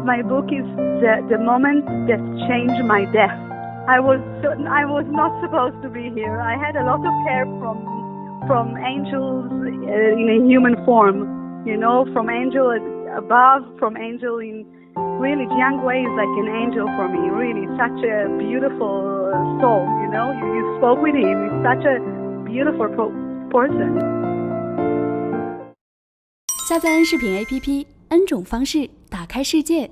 My book is the moment that changed my death. I was not supposed to be here. I had a lot of care from angels in a human form, from angel above, from angel in really Jiang Wei is like an angel for me, really such a beautiful soul, you spoke with him. He's such a beautiful person. 下载 N 视频 APP，N 种方式打开世界。